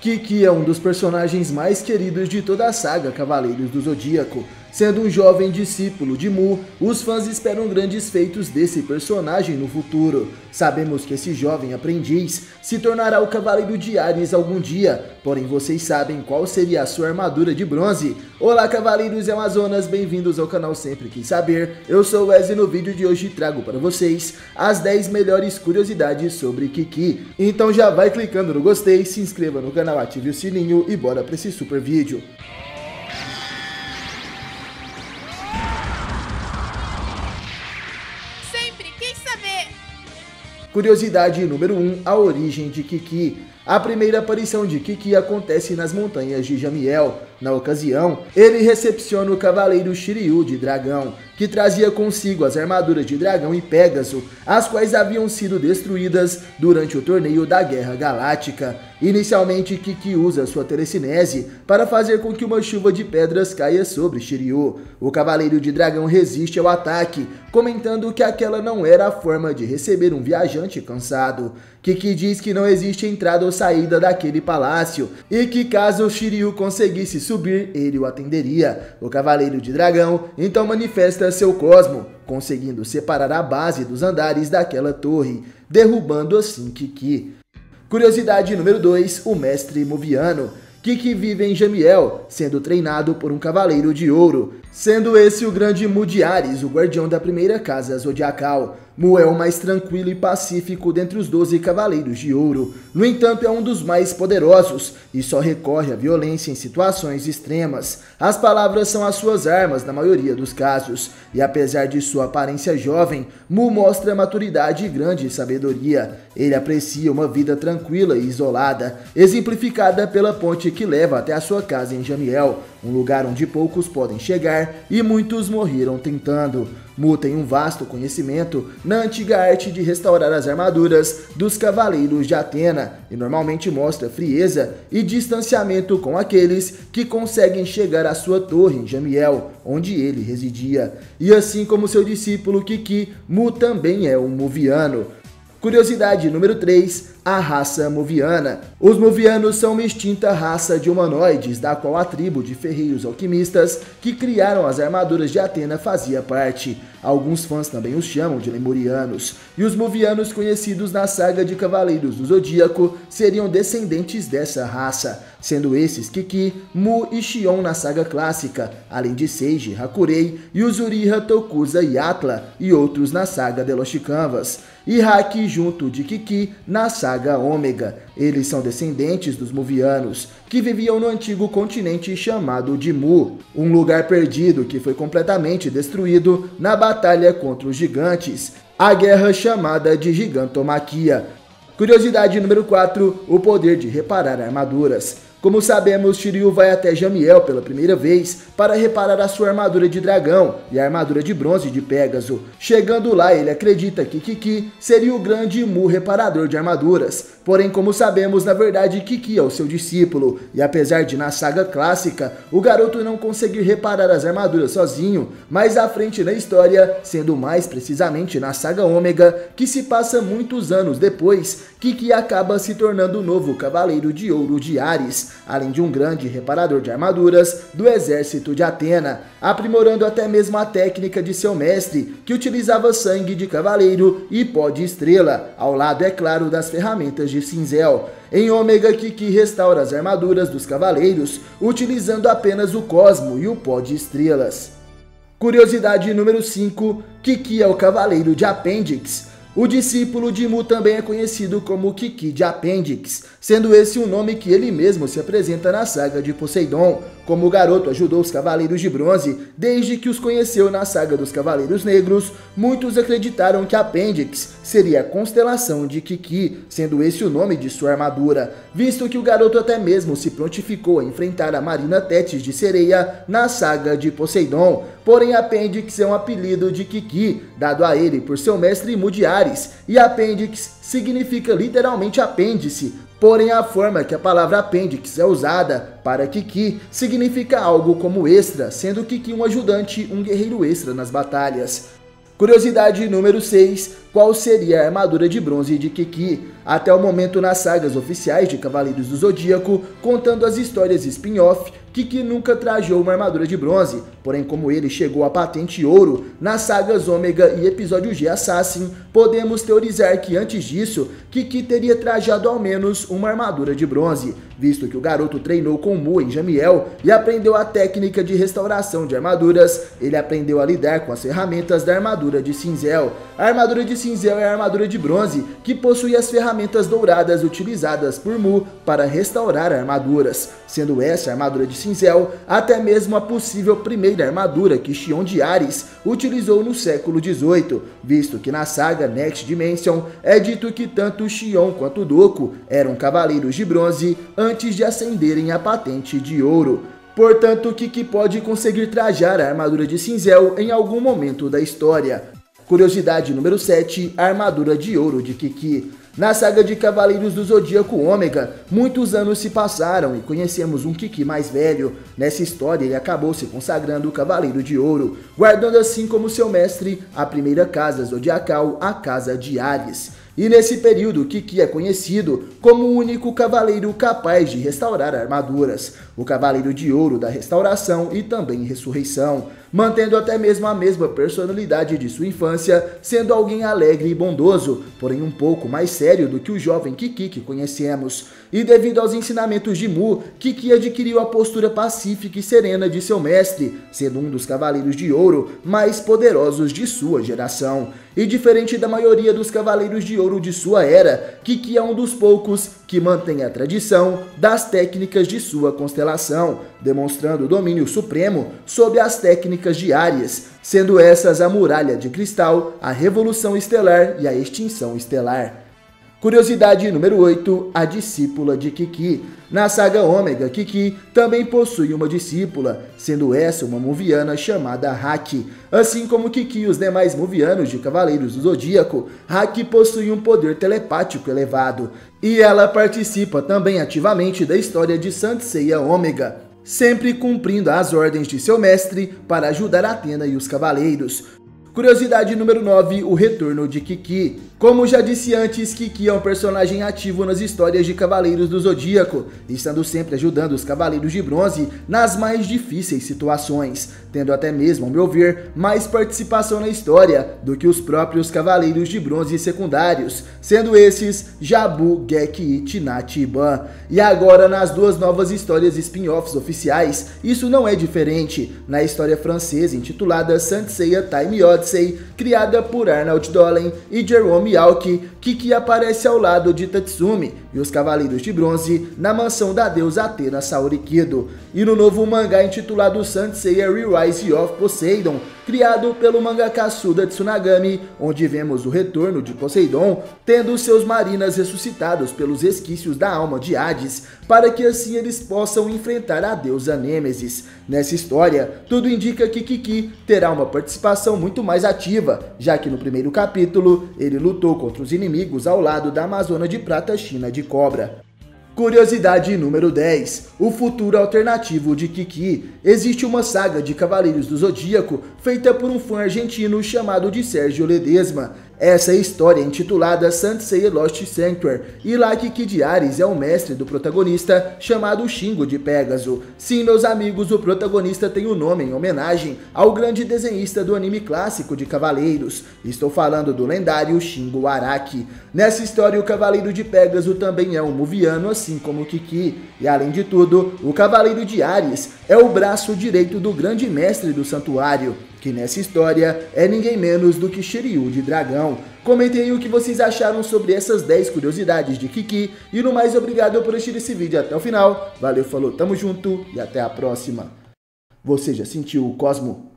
Kiki é um dos personagens mais queridos de toda a saga Cavaleiros do Zodíaco. Sendo um jovem discípulo de Mu, os fãs esperam grandes feitos desse personagem no futuro. Sabemos que esse jovem aprendiz se tornará o Cavaleiro de Ares algum dia, porém vocês sabem qual seria a sua armadura de bronze? Olá Cavaleiros e Amazonas, bem-vindos ao canal Sempre Quis Saber. Eu sou o Wesley e no vídeo de hoje trago para vocês as 10 melhores curiosidades sobre Kiki. Então já vai clicando no gostei, se inscreva no canal, ative o sininho e bora para esse super vídeo. Curiosidade número 1, a origem de Kiki. A primeira aparição de Kiki acontece nas montanhas de Jamiel. Na ocasião, ele recepciona o cavaleiro Shiryu de dragão, que trazia consigo as armaduras de dragão e Pégaso, as quais haviam sido destruídas durante o torneio da Guerra Galáctica. Inicialmente, Kiki usa sua telecinese para fazer com que uma chuva de pedras caia sobre Shiryu. O cavaleiro de dragão resiste ao ataque, comentando que aquela não era a forma de receber um viajante cansado. Kiki diz que não existe entrada ou saída daquele palácio, e que caso o Shiryu conseguisse subir, ele o atenderia. O cavaleiro de dragão então manifesta seu cosmo, conseguindo separar a base dos andares daquela torre, derrubando assim Kiki. Curiosidade número 2, o mestre Muviano. Kiki vive em Jamiel, sendo treinado por um cavaleiro de ouro, sendo esse o grande Mu de Ares, o guardião da primeira casa zodiacal. Mu é o mais tranquilo e pacífico dentre os 12 cavaleiros de ouro. No entanto, é um dos mais poderosos e só recorre à violência em situações extremas. As palavras são as suas armas na maioria dos casos. E apesar de sua aparência jovem, Mu mostra maturidade e grande sabedoria. Ele aprecia uma vida tranquila e isolada, exemplificada pela ponte que leva até a sua casa em Jamiel, um lugar onde poucos podem chegar e muitos morreram tentando. Mu tem um vasto conhecimento na antiga arte de restaurar as armaduras dos cavaleiros de Atena e normalmente mostra frieza e distanciamento com aqueles que conseguem chegar à sua torre em Jamiel, onde ele residia. E assim como seu discípulo Kiki, Mu também é um Muviano. Curiosidade número 3, a raça Muviana. Os Muvianos são uma extinta raça de humanoides, da qual a tribo de ferreiros alquimistas que criaram as armaduras de Atena fazia parte. Alguns fãs também os chamam de Lemurianos. E os Muvianos, conhecidos na saga de Cavaleiros do Zodíaco, seriam descendentes dessa raça, sendo esses Kiki, Mu e Xion na saga clássica, além de Seiji, Hakurei, Yuzuriha, Tokusa e Atla, e outros na saga de Lost Canvas, e Haki junto de Kiki na saga Ômega. Eles são descendentes dos Muvianos, que viviam no antigo continente chamado de Mu, um lugar perdido que foi completamente destruído na batalha contra os gigantes, a guerra chamada de Gigantomaquia. Curiosidade número 4, o poder de reparar armaduras. Como sabemos, Shiryu vai até Jamiel pela primeira vez para reparar a sua armadura de dragão e a armadura de bronze de Pégaso. Chegando lá, ele acredita que Kiki seria o grande Mu reparador de armaduras. Porém, como sabemos, na verdade Kiki é o seu discípulo, e apesar de na saga clássica o garoto não conseguir reparar as armaduras sozinho, mais à frente na história, sendo mais precisamente na saga Ômega, que se passa muitos anos depois, Kiki acaba se tornando o novo Cavaleiro de Ouro de Ares, além de um grande reparador de armaduras do exército de Atena, aprimorando até mesmo a técnica de seu mestre, que utilizava sangue de cavaleiro e pó de estrela, ao lado, é claro, das ferramentas de cinzel. Em Ômega, Kiki restaura as armaduras dos cavaleiros, utilizando apenas o cosmo e o pó de estrelas. Curiosidade número 5, Kiki é o Cavaleiro de Apêndice. O discípulo de Mu também é conhecido como Kiki de Apêndice, sendo esse um nome que ele mesmo se apresenta na saga de Poseidon. Como o garoto ajudou os Cavaleiros de Bronze desde que os conheceu na saga dos Cavaleiros Negros, muitos acreditaram que Apêndice seria a constelação de Kiki, sendo esse o nome de sua armadura, visto que o garoto até mesmo se prontificou a enfrentar a Marina Tétis de Sereia na saga de Poseidon. Porém, Apêndice é um apelido de Kiki, dado a ele por seu mestre Mu de Ares, e Apêndice significa literalmente apêndice. Porém, a forma que a palavra apêndice é usada para Kiki significa algo como extra, sendo Kiki um ajudante, um guerreiro extra nas batalhas. Curiosidade número 6, qual seria a armadura de bronze de Kiki? até o momento nas sagas oficiais de Cavaleiros do Zodíaco, contando as histórias spin-off, Kiki nunca trajou uma armadura de bronze, porém como ele chegou à patente ouro nas sagas Ômega e episódio G Assassin, podemos teorizar que antes disso, Kiki teria trajado ao menos uma armadura de bronze, visto que o garoto treinou com Mu em Jamiel e aprendeu a técnica de restauração de armaduras. Ele aprendeu a lidar com as ferramentas da armadura de cinzel. A armadura de cinzel é a armadura de bronze que possui as ferramentas douradas utilizadas por Mu para restaurar armaduras, sendo essa armadura de cinzel até mesmo a possível primeira armadura que Xion de Ares utilizou no século XVIII, visto que na saga Next Dimension é dito que tanto Xion quanto Doku eram cavaleiros de bronze antes de ascenderem à patente de ouro. Portanto, Kiki pode conseguir trajar a armadura de cinzel em algum momento da história. Curiosidade número 7, a armadura de ouro de Kiki. Na saga de Cavaleiros do Zodíaco Ômega, muitos anos se passaram e conhecemos um Kiki mais velho. Nessa história ele acabou se consagrando o Cavaleiro de Ouro, guardando assim como seu mestre a primeira casa zodiacal, a Casa de Ares. E nesse período, Kiki é conhecido como o único cavaleiro capaz de restaurar armaduras, o Cavaleiro de Ouro da Restauração e também Ressurreição, mantendo até mesmo a mesma personalidade de sua infância, sendo alguém alegre e bondoso, porém um pouco mais sério do que o jovem Kiki que conhecemos. E devido aos ensinamentos de Mu, Kiki adquiriu a postura pacífica e serena de seu mestre, sendo um dos Cavaleiros de Ouro mais poderosos de sua geração. E diferente da maioria dos Cavaleiros de Ouro de sua era, Kiki é um dos poucos que mantém a tradição das técnicas de sua constelação, demonstrando domínio supremo sobre as técnicas de Ares, sendo essas a Muralha de Cristal, a Revolução Estelar e a Extinção Estelar. Curiosidade número 8, a discípula de Kiki. Na saga Ômega, Kiki também possui uma discípula, sendo essa uma Muviana chamada Haki. Assim como Kiki e os demais Muvianos de Cavaleiros do Zodíaco, Haki possui um poder telepático elevado, e ela participa também ativamente da história de Saint Seiya Ômega, sempre cumprindo as ordens de seu mestre para ajudar Athena e os Cavaleiros. Curiosidade número 9, o retorno de Kiki. Como já disse antes, Kiki é um personagem ativo nas histórias de Cavaleiros do Zodíaco, estando sempre ajudando os Cavaleiros de Bronze nas mais difíceis situações, tendo até mesmo, ao meu ver, mais participação na história do que os próprios Cavaleiros de Bronze secundários, sendo esses Jabu, Geki, Tinati e Ban. E agora nas duas novas histórias spin-offs oficiais, isso não é diferente. Na história francesa intitulada Saint Seiya Time Odyssey, criada por Arnold Dolen e Jerome Aoki, Kiki aparece ao lado de Tatsumi e os Cavaleiros de Bronze na mansão da deusa Athena Saorikido. E no novo mangá intitulado Saint Seiya Re-Rise of Poseidon, criado pelo mangaka Suda Tsunagami, onde vemos o retorno de Poseidon, tendo seus marinas ressuscitados pelos resquícios da alma de Hades, para que assim eles possam enfrentar a deusa Nêmesis. Nessa história, tudo indica que Kiki terá uma participação muito mais ativa, já que no primeiro capítulo ele lutou contra os inimigos ao lado da Amazona de Prata China de Cobra. Curiosidade número 10, o futuro alternativo de Kiki. Existe uma saga de Cavaleiros do Zodíaco feita por um fã argentino chamado de Sérgio Ledesma. Essa história é intitulada Saint Seiya Lost Sanctuary, e lá Kiki de Ares é o mestre do protagonista chamado Shingo de Pégaso. Sim, meus amigos, o protagonista tem o nome em homenagem ao grande desenhista do anime clássico de Cavaleiros. Estou falando do lendário Shingo Araki. Nessa história, o Cavaleiro de Pégaso também é um Muviano, assim como Kiki. E além de tudo, o Cavaleiro de Ares é o braço direito do grande mestre do santuário, que nessa história é ninguém menos do que Shiryu de Dragão. Comentem aí o que vocês acharam sobre essas 10 curiosidades de Kiki, e no mais, obrigado por assistir esse vídeo até o final. Valeu, falou, tamo junto e até a próxima. Você já sentiu o Cosmo?